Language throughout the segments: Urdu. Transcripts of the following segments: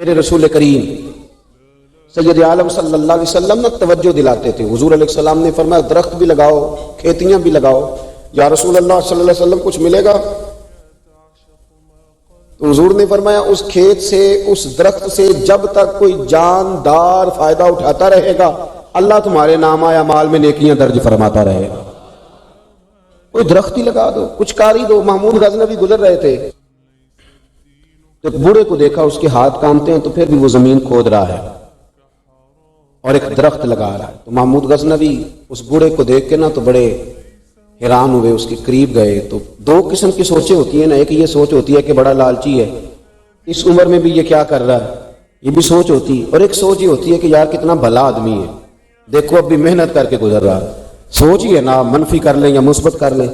میرے رسول کریم سید عالم صلی اللہ علیہ وسلم نے توجہ دلاتے تھے. حضور علیہ السلام نے فرمایا درخت بھی لگاؤ, کھیتیاں بھی لگاؤ. یا رسول اللہ صلی اللہ علیہ وسلم کچھ ملے گا؟ تو حضور نے فرمایا اس کھیت سے, اس درخت سے جب تک کوئی جاندار فائدہ اٹھاتا رہے گا اللہ تمہارے نام آیا مال میں نیکیاں درج فرماتا رہے گا. کوئی درخت ہی لگا دو, کچھ کاری دو. محمود غزنوی گزر رہے تھے تو ایک بوڑھے کو دیکھا, اس کے ہاتھ کامتے ہیں تو پھر بھی وہ زمین کھود رہا ہے اور ایک درخت لگا رہا ہے. تو محمود غزنوی اس بوڑھے کو دیکھ کے نا تو بڑے حیران ہوئے, اس کے قریب گئے. تو دو قسم کی سوچیں ہوتی ہیں نا, ایک یہ سوچ ہوتی ہے کہ بڑا لالچی ہے, اس عمر میں بھی یہ کیا کر رہا ہے, یہ بھی سوچ ہوتی ہے. اور ایک سوچ یہ ہوتی ہے کہ یار کتنا بھلا آدمی ہے, دیکھو اب بھی محنت کر کے گزر رہا ہے. سوچ ہی ہے نا, منفی کر لیں یا مثبت کر لیں.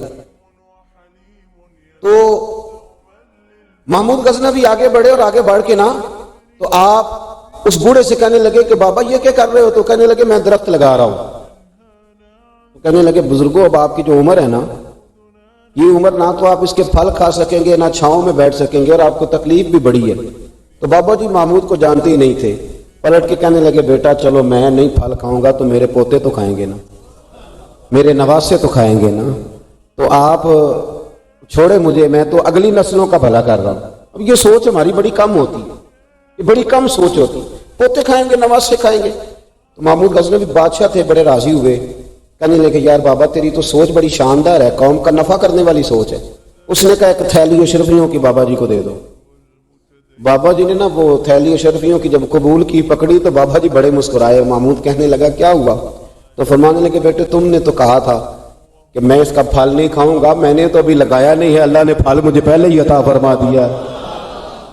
تو محمود غزنوی آگے بڑھے اور آگے بڑھ کے نا تو آپ اس بوڑھے سے کہنے لگے کہ بابا یہ کیا کر رہے ہو؟ تو کہنے لگے میں درخت لگا رہا ہوں. کہنے لگے بزرگوں اب آپ کی جو عمر ہے نا, یہ عمر نہ تو آپ اس کے پھل کھا سکیں گے, نہ چھاؤں میں بیٹھ سکیں گے, اور آپ کو تکلیف بھی بڑی ہے. تو بابا جی محمود کو جانتے ہی نہیں تھے, پلٹ کے کہنے لگے بیٹا چلو میں نہیں پھل کھاؤں گا تو میرے پوتے تو کھائیں گے نا, میرے نواسے تو کھائیں گے نا, تو آپ چھوڑے مجھے, میں تو اگلی نسلوں کا بھلا کر رہا ہوں. اب یہ سوچ ہماری بڑی کم ہوتی ہے, یہ بڑی کم سوچ ہوتی ہے. پوتے کھائیں گے, نواسے کھائیں گے. تو محمود غزنوی بادشاہ تھے, بڑے راضی ہوئے, کہنے لگے یار بابا تیری تو سوچ بڑی شاندار ہے, قوم کا نفع کرنے والی سوچ ہے. اس نے کہا ایک تھیلی اشرفیوں کی بابا جی کو دے دو. بابا جی نے نا وہ تھیلی اشرفیوں کی جب قبول کی, پکڑی, تو بابا جی بڑے مسکرائے. محمود کہنے لگا کیا ہوا؟ تو فرمانے لگے بیٹے تم نے تو کہا تھا کہ میں اس کا پھل نہیں کھاؤں گا, میں نے تو ابھی لگایا نہیں ہے, اللہ نے پھل مجھے پہلے ہی عطا فرما دیا.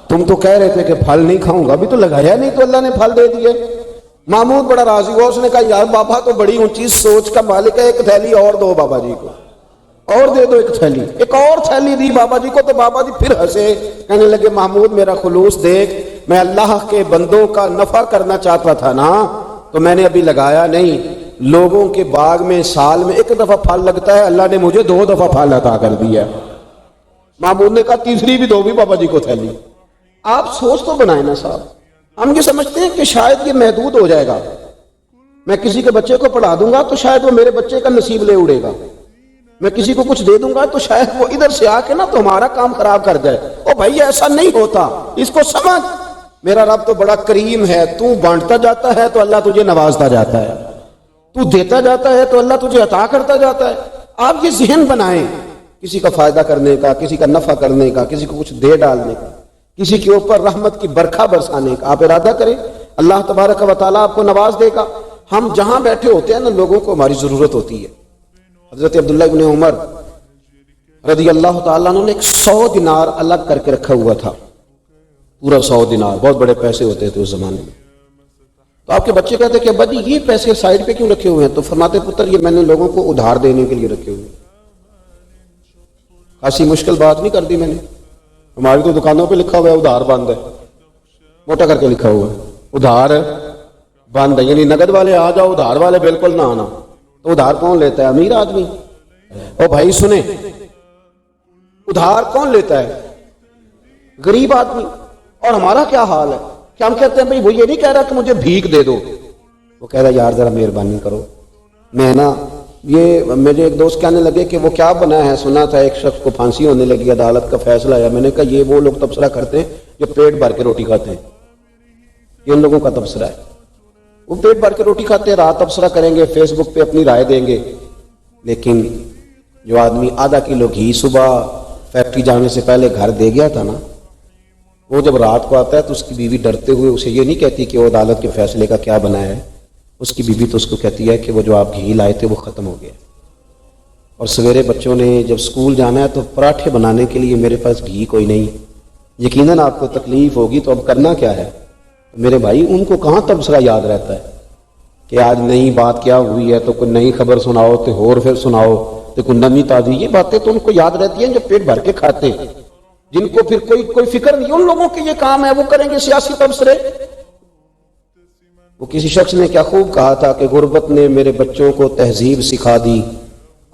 تم تو کہہ رہے تھے کہ پھل نہیں کھاؤں گا, ابھی تو لگایا نہیں تو اللہ نے پھل دے دیے. محمود بڑا راضی ہوا, اس نے کہا یار بابا تو بڑی اونچی سوچ کا مالک ہے, ایک تھیلی اور دو بابا جی کو, اور دے دو ایک تھیلی. ایک اور تھیلی دی بابا جی کو, تو بابا جی پھر ہنسے, کہنے لگے محمود میرا خلوص دیکھ, میں اللہ کے بندوں کا نفع کرنا چاہتا تھا نا, تو میں نے ابھی لگایا نہیں. لوگوں کے باغ میں سال میں ایک دفعہ پھل لگتا ہے, اللہ نے مجھے 2 دفعہ پھل عطا کر دیا. محمود نے کہا تیسری بھی دو بھی بابا جی کو تھیلی. آپ سوچ تو بنائیں نا صاحب. ہم یہ سمجھتے ہیں کہ شاید یہ محدود ہو جائے گا, میں کسی کے بچے کو پڑھا دوں گا تو شاید وہ میرے بچے کا نصیب لے اڑے گا, میں کسی کو کچھ دے دوں گا تو شاید وہ ادھر سے آ کے نا تو ہمارا کام خراب کر جائے. او بھائی ایسا نہیں ہوتا, اس کو سمجھ, میرا رب تو بڑا کریم ہے, تو بانٹتا جاتا ہے تو اللہ تجھے نوازتا جاتا ہے, تو دیتا جاتا ہے تو اللہ تجھے عطا کرتا جاتا ہے. آپ یہ ذہن بنائیں کسی کا فائدہ کرنے کا, کسی کا نفع کرنے کا, کسی کو کچھ دے ڈالنے کا, کسی کے اوپر رحمت کی برکھا برسانے کا. آپ ارادہ کریں, اللہ تبارک و تعالیٰ آپ کو نواز دے گا. ہم جہاں بیٹھے ہوتے ہیں نا لوگوں کو ہماری ضرورت ہوتی ہے. حضرت عبداللہ ابن عمر رضی اللہ تعالیٰ عنہ نے ایک 100 دینار الگ کر کے رکھا ہوا تھا, پورا 100 دینار, بہت بڑے پیسے ہوتے تھے اس زمانے میں. تو آپ کے بچے کہتے کہ ابا جی یہ پیسے سائڈ پہ کیوں رکھے ہوئے ہیں؟ تو فرماتے پتر یہ میں نے لوگوں کو ادھار دینے کے لیے رکھے ہوئے ہیں. خاصی مشکل بات نہیں کر دی میں نے, ہماری تو دکانوں پہ لکھا ہوا ہے ادھار بند ہے, موٹا کر کے لکھا ہوا ہے ادھار بند ہے, یعنی نقد والے آ جاؤ, ادھار والے بالکل نہ آنا. تو ادھار کون لیتا ہے؟ امیر آدمی. او بھائی سنیں, ادھار کون لیتا ہے؟ غریب آدمی. اور ہمارا کیا حال ہے کہ ہم کہتے ہیں بھائی وہ یہ نہیں کہہ رہا کہ مجھے بھیک دے دو, وہ کہہ رہا یار ذرا مہربانی کرو. میں نا یہ مجھے ایک دوست کہنے لگے کہ وہ کیا بنا ہے, سنا تھا ایک شخص کو پھانسی ہونے لگی, عدالت کا فیصلہ آیا. میں نے کہا یہ وہ لوگ تبصرہ کرتے ہیں جو پیٹ بھر کے روٹی کھاتے ہیں, یہ ان لوگوں کا تبصرہ ہے. وہ پیٹ بھر کے روٹی کھاتے ہیں, رات تبصرہ کریں گے, فیس بک پہ اپنی رائے دیں گے. لیکن جو آدمی آدھا کلو گھی صبح فیکٹری جانے سے پہلے گھر دے گیا تھا نا, وہ جب رات کو آتا ہے تو اس کی بیوی ڈرتے ہوئے اسے یہ نہیں کہتی کہ وہ عدالت کے فیصلے کا کیا بنا ہے. اس کی بیوی تو اس کو کہتی ہے کہ وہ جو آپ گھی لائے تھے وہ ختم ہو گیا. اور سویرے بچوں نے جب اسکول جانا ہے تو پراٹھے بنانے کے لیے میرے پاس گھی کوئی نہیں. یقیناً آپ کو تکلیف ہوگی, تو اب کرنا کیا ہے؟ میرے بھائی ان کو کہاں تبصرہ یاد رہتا ہے کہ آج نئی بات کیا ہوئی ہے تو کوئی نئی خبر سناؤ تو اور پھر سناؤ تو کوئی نئی تازی. یہ باتیں تو ان کو یاد رہتی ہیں جو پیٹ بھر کے کھاتے ہیں, جن کو پھر کوئی فکر نہیں. ان لوگوں کے یہ کام ہے, وہ کریں گے سیاسی تبصرے. وہ کسی شخص نے کیا خوب کہا تھا کہ غربت نے میرے بچوں کو تہذیب سکھا دی,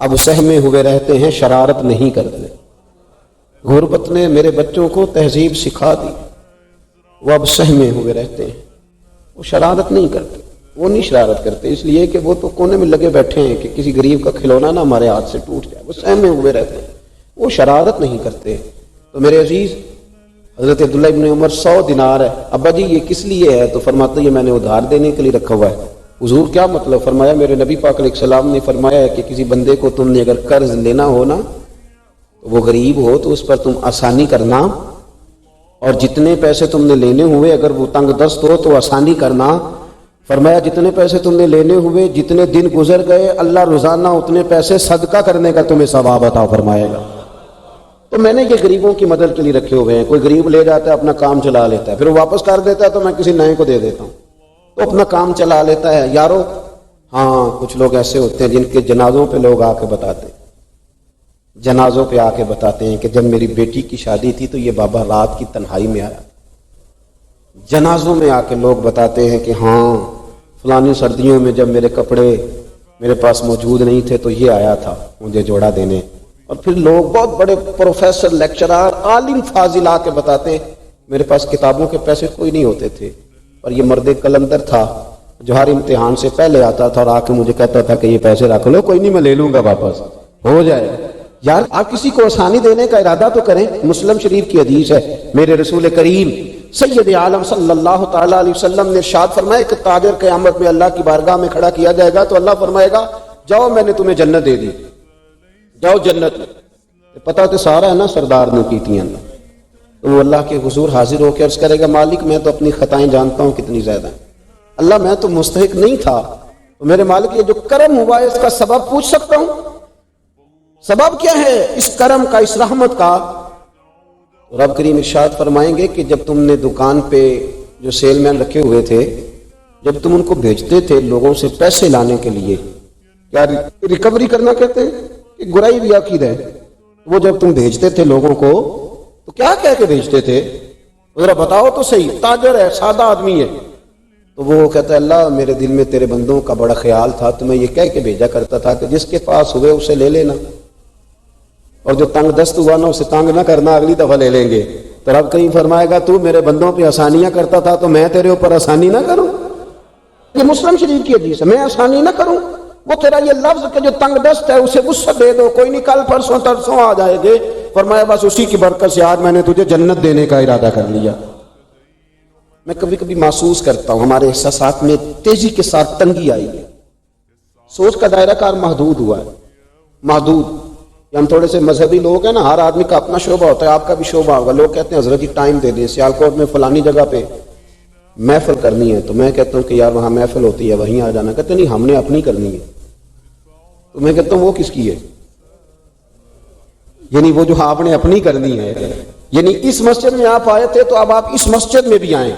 اب سہمے ہوئے رہتے ہیں شرارت نہیں کرتے. غربت نے میرے بچوں کو تہذیب سکھا دی, وہ اب سہمے ہوئے رہتے ہیں، وہ شرارت نہیں کرتے، وہ نہیں شرارت کرتے، اس لیے کہ وہ تو کونے میں لگے بیٹھے ہیں کہ کسی غریب کا کھلونا نہ ہمارے ہاتھ سے ٹوٹ جائے، وہ سہمے ہوئے رہتے ہیں، وہ شرارت نہیں کرتے۔ تو میرے عزیز، حضرت عبداللہ ابن عمر 100 دینار ہے، ابا جی یہ کس لیے ہے؟ تو فرماتے یہ میں نے ادھار دینے کے لیے رکھا ہوا ہے۔ حضور کیا مطلب؟ فرمایا میرے نبی پاک علیہ السلام نے فرمایا ہے کہ کسی بندے کو تم نے اگر قرض لینا ہو نا، تو وہ غریب ہو تو اس پر تم آسانی کرنا، اور جتنے پیسے تم نے لینے ہوئے اگر وہ تنگ دست ہو تو آسانی کرنا۔ فرمایا جتنے پیسے تم نے لینے ہوئے، جتنے دن گزر گئے، اللہ روزانہ اتنے پیسے صدقہ کرنے کا تمہیں ثواب عطا فرمائے گا۔ تو میں نے یہ غریبوں کی مدد کے لیے رکھے ہوئے ہیں۔ کوئی غریب لے جاتا ہے اپنا کام چلا لیتا ہے، پھر وہ واپس کر دیتا ہے تو میں کسی نئے کو دے دیتا ہوں، تو اپنا کام چلا لیتا ہے۔ یارو ہاں کچھ لوگ ایسے ہوتے ہیں جن کے جنازوں پہ لوگ آ کے بتاتے ہیں، جنازوں پہ آ کے بتاتے ہیں کہ جب میری بیٹی کی شادی تھی تو یہ بابا رات کی تنہائی میں آیا۔ جنازوں میں آ کے لوگ بتاتے ہیں کہ ہاں فلانی سردیوں میں جب میرے کپڑے میرے پاس موجود نہیں تھے تو یہ آیا تھا مجھے جوڑا دینے۔ اور پھر لوگ بہت بڑے پروفیسر، لیکچرار، عالم فاضل آ کے بتاتے ہیں میرے پاس کتابوں کے پیسے کوئی نہیں ہوتے تھے، اور یہ مرد قلندر تھا جو ہر امتحان سے پہلے آتا تھا اور آ کے مجھے کہتا تھا کہ یہ پیسے رکھ لو، کوئی نہیں میں لے لوں گا واپس، ہو جائے۔ یار آپ کسی کو آسانی دینے کا ارادہ تو کریں۔ مسلم شریف کی حدیث ہے، میرے رسول کریم سید عالم صلی اللہ تعالیٰ علیہ وسلم نے ارشاد فرمایا کہ تاجر قیامت میں اللہ کی بارگاہ میں کھڑا کیا جائے گا تو اللہ فرمائے گا جاؤ میں نے تمہیں جنت دے دی، جاؤ جنت میں۔ پتہ تو سارا ہے نا سردار نے کی تھی اللہ، تو وہ اللہ کے حضور حاضر ہو کے عرض کرے گا مالک میں تو اپنی خطائیں جانتا ہوں کتنی زیادہ ہیں، اللہ میں تو مستحق نہیں تھا، تو میرے مالک یہ جو کرم ہوا ہے اس کا سبب پوچھ سکتا ہوں؟ سبب کیا ہے اس کرم کا، اس رحمت کا؟ رب کریم ارشاد فرمائیں گے کہ جب تم نے دکان پہ جو سیل مین رکھے ہوئے تھے، جب تم ان کو بھیجتے تھے لوگوں سے پیسے لانے کے لیے، کیا ریکوری کرنا کہتے ہیں کہ گرائی بھی عقید ہے، وہ جب تم بھیجتے تھے لوگوں کو تو کیا کہہ کے بھیجتے تھے؟ ذرا بتاؤ تو صحیح، تاجر ہے، سادہ آدمی ہے، تو وہ کہتا ہے اللہ میرے دل میں تیرے بندوں کا بڑا خیال تھا تو میں یہ کہہ کے بھیجا کرتا تھا کہ جس کے پاس ہوئے اسے لے لینا، اور جو تنگ دست ہوا نا اسے تنگ نہ کرنا، اگلی دفعہ لے لیں گے۔ تو رب کہیں فرمائے گا تو میرے بندوں پہ آسانیاں کرتا تھا تو میں تیرے اوپر آسانی نہ کروں؟ یہ مسلم شریف کی حدیث ہے، میں آسانی نہ کروں؟ وہ تیرا یہ لفظ کہ جو تنگ دست ہے اسے وسعت دے دو، کوئی نہیں کل پرسوں ترسوں آ جائے گے، فرمایا بس اسی کی برکت سے آج میں نے تجھے جنت دینے کا ارادہ کر لیا۔ میں کبھی کبھی محسوس کرتا ہوں ہمارے احساسات میں تیزی کے ساتھ تنگی آئی ہے، سوچ کا دائرہ کار محدود ہوا ہے، محدود۔ ہم تھوڑے سے مذہبی لوگ ہیں نا، ہر آدمی کا اپنا شعبہ ہوتا ہے، آپ کا بھی شعبہ ہوگا۔ لوگ کہتے ہیں حضرت جی ٹائم دے دیں، سیالکوٹ میں فلانی جگہ پہ محفل کرنی ہے، تو میں کہتا ہوں کہ یار وہاں محفل ہوتی ہے وہیں آ جانا، کہتے نہیں ہم نے اپنی کرنی ہے، تو میں کہتا ہوں وہ کس کی ہے؟ یعنی وہ جو آپ نے اپنی کرنی ہے، یعنی اس مسجد میں آپ آئے تھے تو اب آپ اس مسجد میں بھی آئیں،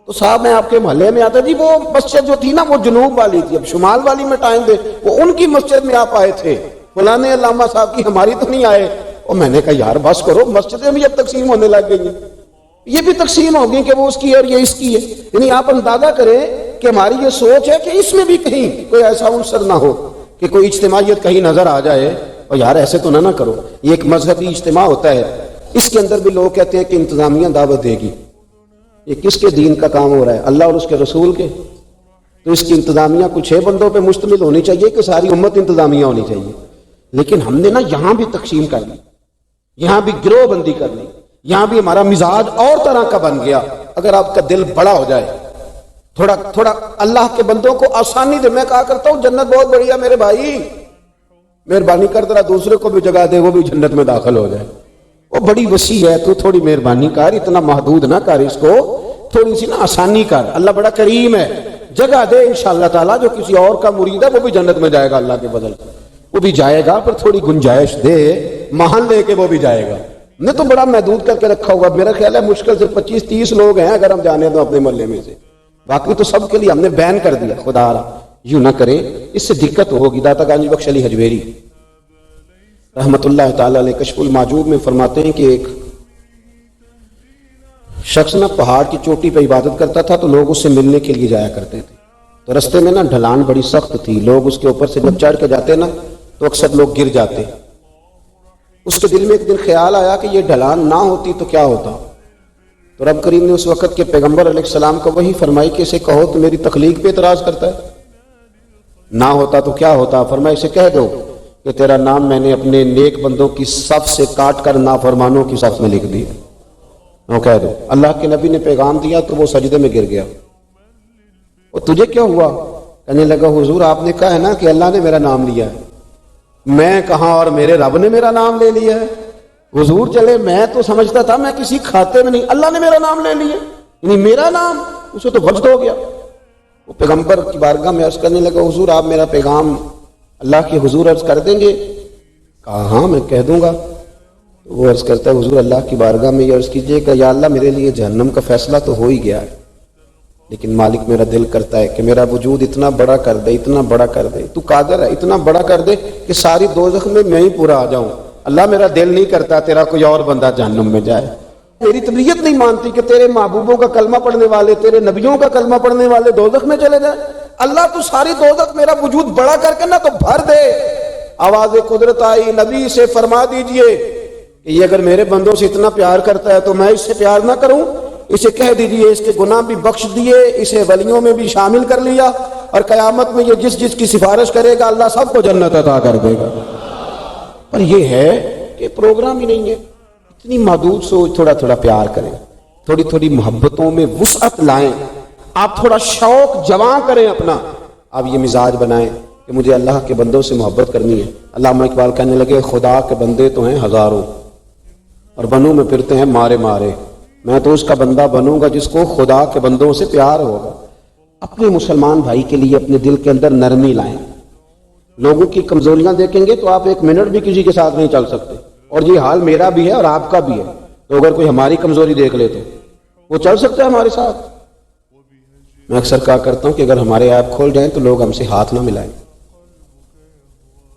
تو صاحب میں آپ کے محلے میں آتا جی وہ مسجد جو تھی نا وہ جنوب والی تھی، اب شمال والی میں ٹائم دے، وہ ان کی مسجد میں آپ آئے تھے، فلانے علامہ صاحب کی ہماری تو نہیں آئے۔ اور میں نے کہا یار بس کرو، مسجدیں بھی اب تقسیم ہونے لگ گئی ہیں، یہ بھی تقسیم ہوگی کہ وہ اس کی ہے اور یہ اس کی ہے۔ یعنی آپ اندازہ کریں کہ ہماری یہ سوچ ہے کہ اس میں بھی کہیں کوئی ایسا عنصر نہ ہو کہ کوئی اجتماعیت کہیں نظر آ جائے، اور یار ایسے تو نہ کرو۔ یہ ایک مذہبی اجتماع ہوتا ہے، اس کے اندر بھی لوگ کہتے ہیں کہ انتظامیہ دعوت دے گی، یہ کس کے دین کا کام ہو رہا ہے؟ اللہ اور اس کے رسول کے۔ تو اس کی انتظامیہ کچھ 6 بندوں پہ مشتمل ہونی چاہیے کہ ساری امت انتظامیہ ہونی چاہیے، لیکن ہم نے نا یہاں بھی تقسیم کر لی، یہاں بھی گروہ بندی کر لی، یہاں بھی ہمارا مزاج اور طرح کا بن گیا۔ اگر آپ کا دل بڑا ہو جائے، تھوڑا اللہ کے بندوں کو آسانی دے۔ میں کہا کرتا ہوں جنت بہت بڑھیا میرے بھائی، مہربانی کر ذرا دوسرے کو بھی جگہ دے، وہ بھی جنت میں داخل ہو جائے، وہ بڑی وسیع ہے، تو تھوڑی مہربانی کر، اتنا محدود نہ کر اس کو، تھوڑی سی نا آسانی کر، اللہ بڑا کریم ہے، جگہ دے انشاءاللہ تعالیٰ۔ جو کسی اور کا مرید ہے وہ بھی جنت میں جائے گا اللہ کے بدل، وہ بھی جائے گا، پر تھوڑی گنجائش دے، محل دے کے وہ بھی جائے گا۔ نے تو بڑا محدود کر کے رکھا ہوا، میرا خیال ہے مشکل سے 25-30 لوگ ہیں اگر ہم جانے دو اپنے محلے میں سے، باقی تو سب کے لیے ہم نے بین کر دیا۔ خدا یوں نہ کرے، اس سے دقت ہوگی۔ داتا گانجی بخش علی حجویری رحمت اللہ تعالی علیہ کشف المعجوب میں فرماتے ہیں کہ ایک شخص نا پہاڑ کی چوٹی پہ عبادت کرتا تھا تو لوگ اس سے ملنے کے لیے جایا کرتے تھے، تو رستے میں نا ڈھلان بڑی سخت تھی، لوگ اس کے اوپر سے جب چڑھ کے جاتے نا تو اکثر لوگ گر جاتے۔ اس کے دل میں ایک دن خیال آیا کہ یہ ڈھلان نہ ہوتی تو کیا ہوتا، تو تو رب کریم نے اس وقت کے پیغمبر علیہ السلام کو وہی فرمائی کہ اسے کہو تو میری تخلیق پہ اعتراض کرتا ہے، نہ ہوتا تو کیا ہوتا؟ فرمایا اسے کہہ دو کہ تیرا نام میں نے اپنے نیک بندوں کی صف سے کاٹ کر نافرمانوں کی صف میں لکھ دیا، وہ کہہ دو۔ اللہ کے نبی نے پیغام دیا تو وہ سجدے میں گر گیا۔ وہ تجھے کیا ہوا؟ کہنے لگا حضور آپ نے کہا ہے نا کہ اللہ نے میرا نام لیا ہے، میں کہاں اور میرے رب نے میرا نام لے لیا ہے؟ حضور چلے میں تو سمجھتا تھا میں کسی کھاتے میں نہیں، اللہ نے میرا نام لے لیا، یعنی میرا نام، اسے تو وجد ہو گیا۔ وہ پیغمبر کی بارگاہ میں عرض کرنے لگا حضور آپ میرا پیغام اللہ کے حضور عرض کر دیں گے؟ کہا ہاں میں کہہ دوں گا۔ تو وہ عرض کرتا ہے حضور اللہ کی بارگاہ میں یہ عرض کیجئے کہ یا اللہ میرے لیے جہنم کا فیصلہ تو ہو ہی گیا ہے، لیکن مالک میرا دل کرتا ہے کہ میرا وجود اتنا بڑا کر دے، اتنا بڑا کر دے، تو قادر ہے اتنا بڑا کر دے کہ ساری دوزخ میں ہی پورا آ جاؤں۔ اللہ میرا دل نہیں کرتا تیرا کوئی اور بندہ جہنم میں جائے، میری طبیعت نہیں مانتی کہ تیرے محبوبوں کا کلمہ پڑھنے والے، تیرے نبیوں کا کلمہ پڑھنے والے دوزخ میں چلے جائیں۔ اللہ تو ساری دوزخ میرا وجود بڑا کر کے نہ تو بھر دے۔ آواز قدرت آئی، نبی سے فرما دیجئے کہ یہ اگر میرے بندوں سے اتنا پیار کرتا ہے تو میں اس سے پیار نہ کروں؟ اسے کہہ دیجئے اس کے گناہ بھی بخش دیے، اسے ولیوں میں بھی شامل کر لیا، اور قیامت میں یہ جس جس کی سفارش کرے گا اللہ سب کو جنت عطا کر دے گا۔ پر یہ ہے کہ پروگرام ہی نہیں ہے، اتنی محدود سوچ۔ تھوڑا تھوڑا پیار کریں، تھوڑی تھوڑی محبتوں میں وسعت لائیں، آپ تھوڑا شوق جواں کریں اپنا، آپ یہ مزاج بنائیں کہ مجھے اللہ کے بندوں سے محبت کرنی ہے۔ علامہ اقبال کہنے لگے خدا کے بندے تو ہیں ہزاروں اور بنوں میں پھرتے ہیں مارے مارے، میں تو اس کا بندہ بنوں گا جس کو خدا کے بندوں سے پیار ہوگا۔ اپنے مسلمان بھائی کے لیے اپنے دل کے اندر نرمی لائیں۔ لوگوں کی کمزوریاں دیکھیں گے تو آپ ایک منٹ بھی کسی کے ساتھ نہیں چل سکتے، اور یہ حال میرا بھی ہے اور آپ کا بھی ہے۔ تو اگر کوئی ہماری کمزوری دیکھ لے تو وہ چل سکتا ہے ہمارے ساتھ؟ میں اکثر کہا کرتا ہوں کہ اگر ہمارے ایپ کھول جائیں تو لوگ ہم سے ہاتھ نہ ملائیں۔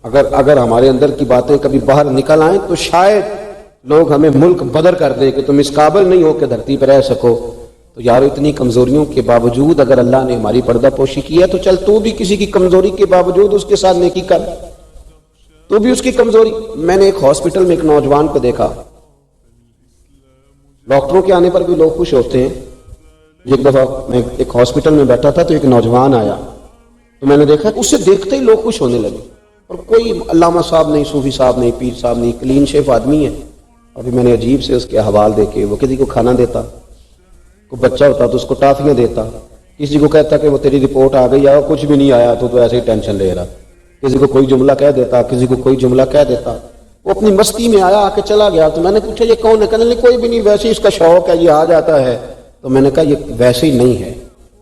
اگر ہمارے اندر کی باتیں کبھی باہر نکل آئیں تو شاید لوگ ہمیں ملک بدر کر دیں کہ تم اس قابل نہیں ہو کہ دھرتی پر رہ سکو۔ تو یارو اتنی کمزوریوں کے باوجود اگر اللہ نے ہماری پردہ پوشی کی ہے تو چل تو بھی کسی کی کمزوری کے باوجود اس کے ساتھ نیکی کر، تو بھی اس کی کمزوری۔ میں نے ایک ہاسپٹل میں ایک نوجوان کو دیکھا، ڈاکٹروں کے آنے پر بھی لوگ خوش ہوتے ہیں۔ ایک دفعہ میں ایک ہاسپٹل میں بیٹھا تھا تو ایک نوجوان آیا تو میں نے دیکھا کہ اسے دیکھتے ہی لوگ خوش ہونے لگے، اور کوئی علامہ صاحب نہیں، صوفی صاحب نہیں، پیر صاحب نہیں، کلین شیف آدمی ہے۔ ابھی میں نے عجیب سے اس کے احوال دیکھے، وہ کسی کو کھانا دیتا، کوئی بچہ ہوتا تو اس کو ٹافیاں دیتا، کسی کو کہتا کہ وہ تیری رپورٹ آ گئی ہے، کچھ بھی نہیں آیا تو ایسے ہی ٹینشن لے رہا، کسی کو کوئی جملہ کہہ دیتا، کسی کو کوئی جملہ کہہ دیتا۔ وہ اپنی مستی میں آیا، آ کے چلا گیا۔ تو میں نے پوچھا یہ کون ہے؟ کہنے لگے کوئی بھی نہیں، ویسے ہی اس کا شوق ہے، یہ آ جاتا ہے۔ تو میں نے کہا یہ ویسے ہی نہیں ہے،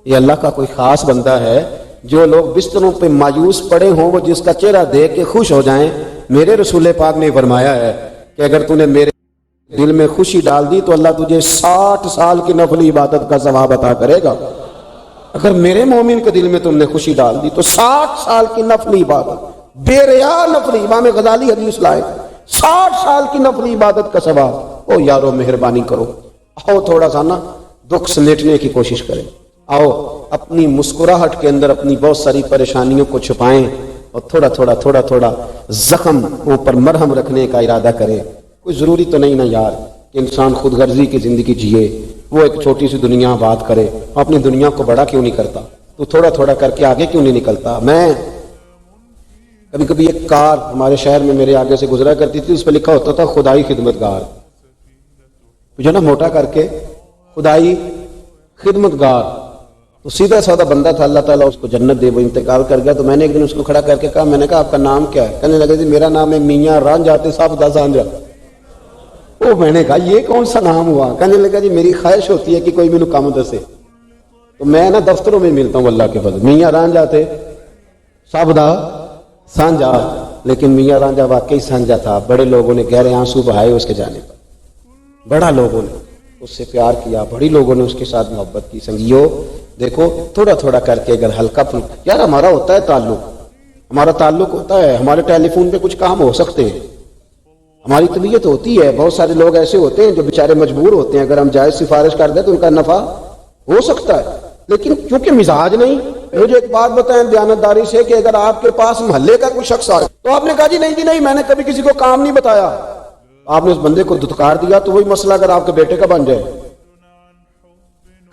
یہ اللہ کا کوئی خاص بندہ ہے۔ جو لوگ بستروں پہ مایوس پڑے ہوں وہ جس کا چہرہ دیکھ کے خوش ہو جائیں۔ میرے رسول پاک نے فرمایا ہے کہ اگر تو نے میرے دل میں خوشی ڈال دی تو اللہ تجھے 60 سال کی نفلی عبادت کا ثواب عطا کرے گا۔ اگر میرے مومن کے دل میں تم نے خوشی ڈال دی تو 60 سال کی نفلی عبادت، بے ریا نفلی، امام غزالی حدیث لائے، 60 سال کی نفلی عبادت کا ثواب۔ او یارو مہربانی کرو، آؤ تھوڑا سا نا دکھ سمیٹنے کی کوشش کریں، آؤ اپنی مسکراہٹ کے اندر اپنی بہت ساری پریشانیوں کو چھپائیں، اور تھوڑا تھوڑا زخم پر مرہم رکھنے کا ارادہ کریں۔ کوئی ضروری تو نہیں نا یار کہ انسان خود غرضی کی زندگی جیے، وہ ایک چھوٹی سی دنیا آباد کرے، اپنی دنیا کو بڑا کیوں نہیں کرتا؟ تو تھوڑا کر کے آگے کیوں نہیں نکلتا؟ میں کبھی کبھی ایک کار ہمارے شہر میں میرے آگے سے گزرا کرتی تھی، اس پہ لکھا ہوتا تھا خدائی خدمتگار، جو نا موٹا کر کے خدائی خدمتگار۔ تو سیدھا سادہ بندہ تھا، اللہ تعالیٰ اس کو جنت دے، وہ انتقال کر گیا۔ تو میں نے ایک دن اس کو کھڑا کر کے کہا، میں نے کہا آپ کا نام کیا ہے؟ کہنے لگے جی میرا نام ہے میاں رانجھا صاحب دا سانجھا۔ او میں نے کہا یہ کون سا نام ہوا؟ کہنے لگا جی میری خواہش ہوتی ہے کہ کوئی مینوں کام دسے، تو میں نا دفتروں میں ملتا ہوں اللہ کے فضل، میاں رانجھا صاحب دا سانجھا۔ لیکن میاں رانجھا واقعی سانجھا تھا۔ بڑے لوگوں نے گہرے آنسو بہائے اس کے جانے پر، بڑا لوگوں نے اس سے پیار کیا، بڑی لوگوں نے اس کے ساتھ محبت کی۔ سنگیو دیکھو تھوڑا کر کے اگر ہلکا پھلکا، یار ہمارا ہوتا ہے تعلق ہوتا ہے، ہمارے ٹیلی فون پہ کچھ کام ہو سکتے ہیں، ہماری طبیعت ہوتی ہے۔ بہت سارے لوگ ایسے ہوتے ہیں جو بیچارے مجبور ہوتے ہیں، اگر ہم جائز سفارش کر دیں تو ان کا نفع ہو سکتا ہے، لیکن کیونکہ مزاج نہیں۔ مجھے ایک بات بتائیں دیانتداری سے کہ اگر آپ کے پاس محلے کا کوئی شخص آئے تو آپ نے کہا جی نہیں میں نے کبھی کسی کو کام نہیں بتایا، آپ نے اس بندے کو دھتکار دیا، تو وہی مسئلہ اگر آپ کے بیٹے کا بن جائے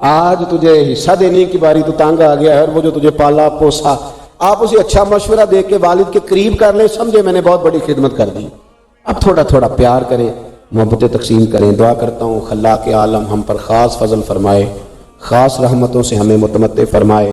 آج تجھے حصہ دینے کی باری تو تانگ آ گیا ہے، اور وہ جو تجھے پالا پوسا، آپ اسے اچھا مشورہ دے کے والد کے قریب کر لیں، سمجھے میں نے بہت بڑی خدمت کر دی، اب تھوڑا تھوڑا پیار کریں، محبتیں تقسیم کریں۔ دعا کرتا ہوں خلاق عالم ہم پر خاص فضل فرمائے، خاص رحمتوں سے ہمیں متمتع فرمائے۔